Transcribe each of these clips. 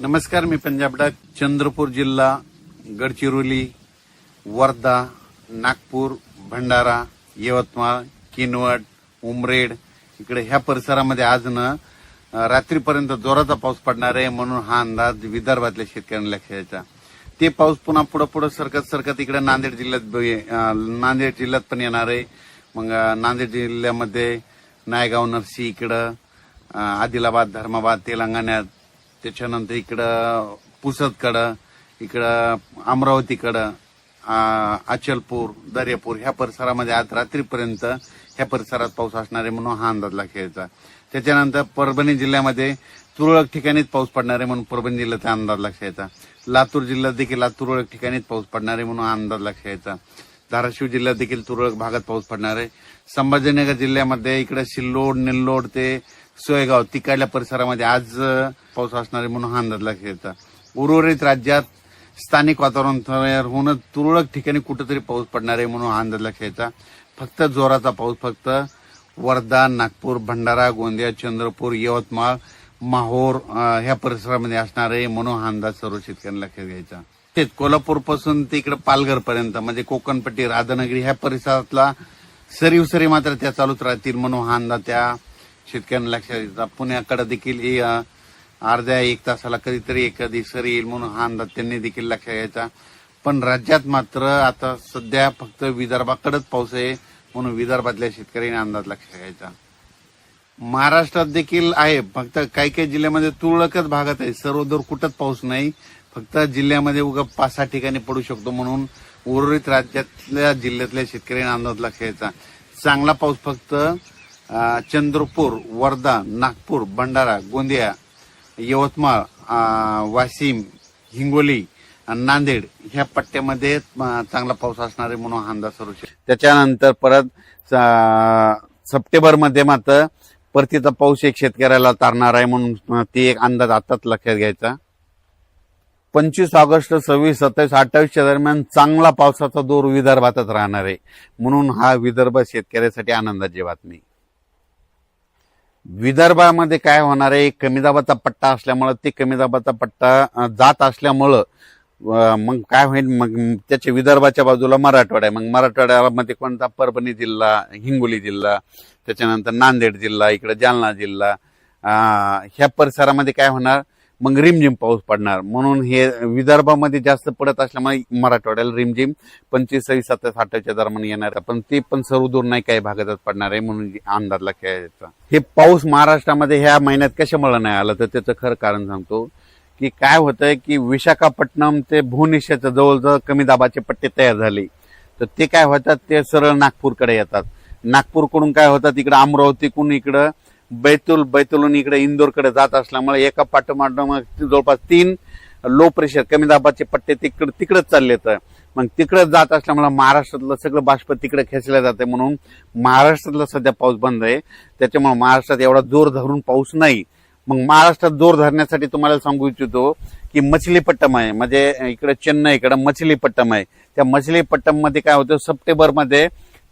नमस्कार, मी पंजाब डक. चंद्रपूर जिल्हा, गडचिरोली, वर्धा, नागपूर, भंडारा, यवतमाळ, किनवट, उमरेड इकडे ह्या परिसरामध्ये आज रात्रीपर्यंत जोराचा पाऊस पडणार आहे म्हणून हा अंदाज विदर्भातल्या शेतकऱ्यांना लक्षात यायचा. ते पाऊस पुन्हा पुढे सरकत इकडे नांदेड जिल्ह्यात पण येणार आहे. मग नांदेड जिल्ह्यामध्ये नायगाव, नरसी इकडं, आदिलाबाद, धर्माबाद तेलंगणात, त्याच्यानंतर इकडं पुसदकडं, इकडं अमरावतीकडं, अचलपूर, दर्यापूर ह्या परिसरामध्ये आज रात्रीपर्यंत ह्या परिसरात पाऊस असणार आहे म्हणून हा अंदाज लक्षात यायचा. त्याच्यानंतर परभणी जिल्ह्यामध्ये तुरळक ठिकाणीच पाऊस पडणार आहे म्हणून परभणी जिल्ह्याचा अंदाज लक्षात यायचा. लातूर जिल्ह्यात देखील तुरळक ठिकाणीच पाऊस पडणार आहे म्हणून अंदाज लक्षात यायचा. धाराशिव जिल्ह्यात देखील तुरळक भागात पाऊस पडणार आहे. संभाजीनगर जिल्ह्यामध्ये इकडे सिल्लोड, निल्लोड ते सोयगाव तिकडल्या परिसरामध्ये आज पाऊस असणार आहे म्हणून हा अंदाज लक्षात यायचा. उर्वरित राज्यात स्थानिक वातावरण तयार होऊन तुरळक ठिकाणी कुठेतरी पाऊस पडणार आहे म्हणून हा अंदाज लक्षात यायचा. फक्त जोराचा पाऊस फक्त वर्धा, नागपूर, भंडारा, गोंदिया, चंद्रपूर, यवतमाळ, माहोर ह्या परिसरामध्ये असणार आहे म्हणून हा अंदाज सर्व शेतकऱ्यांना लक्षात घ्यायचा. कोल्हापूर पासून ते इकडे पालघर पर्यंत म्हणजे कोकणपट्टी, राधानगरी ह्या परिसरातला सरी मात्र त्या चालूच राहतील म्हणून हा अंदाज त्या शेतकऱ्यांना लक्षात यायचा. पुण्याकडे देखील अर्ध्या एक तासाला कधीतरी एखादी सरी येईल म्हणून हा अंदाज त्यांनी देखील लक्षात घ्यायचा. पण राज्यात मात्र आता सध्या फक्त विदर्भाकडेच पाऊस आहे म्हणून विदर्भातल्या शेतकऱ्यांनी अंदाज लक्षात घ्यायचा. महाराष्ट्रात देखील आहे, फक्त काही जिल्ह्यामध्ये तुरळकच भागात आहे, सर्वदूर कुठंच पाऊस नाही. फक्त जिल्ह्यामध्ये उगा 5-6 ठिकाणी पडू शकतो म्हणून उर्वरित राज्यातल्या जिल्ह्यातल्या शेतकऱ्यांनी अंदाज लक्षात घ्यायचा. चांगला पाऊस फक्त चंद्रपूर, वर्धा, नागपूर, भंडारा, गोंदिया, यवतमाळ, वाशिम, हिंगोली, नांदेड ह्या पट्ट्यामध्ये चांगला पाऊस असणार आहे म्हणून हा अंदाज सर्व. त्याच्यानंतर परत सप्टेंबरमध्ये मात्र परतीचा पाऊस एक शेतकऱ्याला तारणार आहे म्हणून ते एक अंदाज आताच लक्षात घ्यायचा. 25 ऑगस्ट, 26, 27, 28च्या दरम्यान चांगला पावसाचा जोर विदर्भातच राहणार आहे म्हणून हा विदर्भ शेतकऱ्यासाठी आनंदाची बातमी. विदर्भामध्ये काय होणार आहे, कमी दाबाचा पट्टा असल्यामुळं ते कमी दाबाचा पट्टा जात असल्यामुळं मग काय होईल, मग त्याच्या विदर्भाच्या बाजूला मराठवाडा आहे. मग मराठवाड्यामध्ये कोणता, परभणी जिल्हा, हिंगोली जिल्हा, त्याच्यानंतर नांदेड जिल्हा, इकडे जालना जिल्हा ह्या परिसरामध्ये काय होणार, मग रिमझिम पाऊस पडणार म्हणून हे विदर्भामध्ये जास्त पडत असल्यामुळे मराठवाड्याला रिमझिम 25, 26, 27, 28च्या दरम्यान येणार. पण ते पण सर्वदूर नाही, काही भागातच पडणार आहे म्हणून अंदाज लक्षात घ्यायचा. हे पाऊस महाराष्ट्रामध्ये ह्या महिन्यात कशामुळे नाही आलं तर त्याचं खरं कारण सांगतो की काय होतंय की विशाखापट्टणम ते भुवनेश्वरच्या जवळजवळ कमी दाबाचे पट्टे तयार झाले तर ते काय होतात, ते सरळ नागपूरकडे येतात. नागपूरकडून काय होतात, इकडे अमरावतीकडून इकडं बैतूलहून इकडे इंदोरकडे जात असल्यामुळे एका पाठोपाठ जवळपास 3 लो प्रेशर कमी दाबाचे पट्टे तिकडेच चालले. तर मग तिकडे जात असल्यामुळे महाराष्ट्रातलं सगळं बाष्प तिकडे खेचलं जाते म्हणून महाराष्ट्रातला सध्या पाऊस बंद आहे. त्याच्यामुळे महाराष्ट्रात एवढा जोर धरून पाऊस नाही. मग महाराष्ट्रात जोर धरण्यासाठी तुम्हाला सांगू इच्छितो की मछलीपट्टम आहे, म्हणजे इकडे चेन्नई इकडे मछलीपट्टम आहे. त्या मछलीपट्टम मध्ये काय होतं, सप्टेंबरमध्ये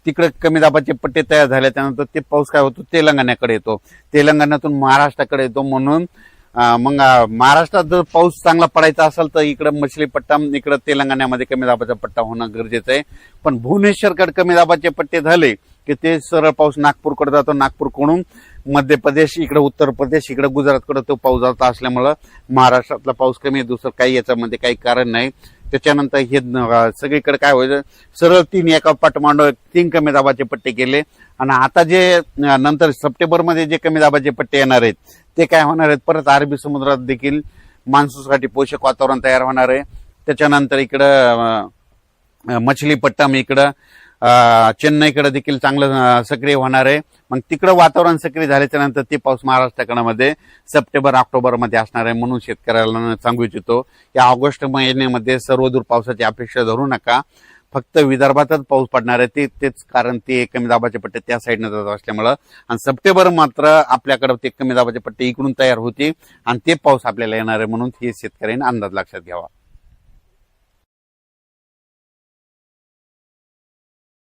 तिकडे कमी दाबाचे पट्टे तयार झाले, त्यानंतर ते पाऊस काय होतो तेलंगणाकडे येतो, तेलंगणातून महाराष्ट्राकडे येतो. म्हणून मग महाराष्ट्रात जर पाऊस चांगला पडायचा असेल तर इकडे मछलीपट्टम, इकडे तेलंगणामध्ये कमी दाबाचा पट्टा होणं गरजेचं आहे. पण भुवनेश्वरकडे कमी दाबाचे पट्टे झाले की ते सरळ पाऊस नागपूरकडे जातो, नागपूरकडून मध्य प्रदेश, इकडे उत्तर प्रदेश, इकडे गुजरातकडे तो पाऊस जात असल्यामुळं महाराष्ट्रातला पाऊस कमी आहे. दुसरं काही याच्यामध्ये काही कारण नाही. त्याच्यानंतर हे सगळीकडे काय व्हायचं, सरळ 3 एका पाठोपाठ 3 कमी दाबाचे पट्टे केले आणि आता जे नंतर सप्टेंबरमध्ये जे कमी दाबाचे पट्टे येणार आहेत ते काय होणार आहेत, परत अरबी समुद्रात देखील मान्सूनसाठी पोषक वातावरण तयार होणार आहे. त्याच्यानंतर इकडं मछलीपट्टम, इकडं चेन्नईकडे देखील चांगलं सक्रिय होणार आहे. मग तिकडं वातावरण सक्रिय झाल्याच्या नंतर ते पाऊस महाराष्ट्रामध्ये सप्टेंबर, ऑक्टोबरमध्ये असणार आहे म्हणून शेतकऱ्याला सांगू इच्छितो या ऑगस्ट महिन्यामध्ये सर्वदूर पावसाची अपेक्षा धरू नका. फक्त विदर्भातच पाऊस पडणार आहे, तेच कारण ते कमी दाबाचे पट्टे त्या साईडने जात असल्यामुळं. आणि सप्टेंबर मात्र आपल्याकडे ते कमी दाबाचे पट्टे इकडून तयार होते आणि ते पाऊस आपल्याला येणार आहे म्हणून हे शेतकऱ्यांनी अंदाज लक्षात घ्यावा.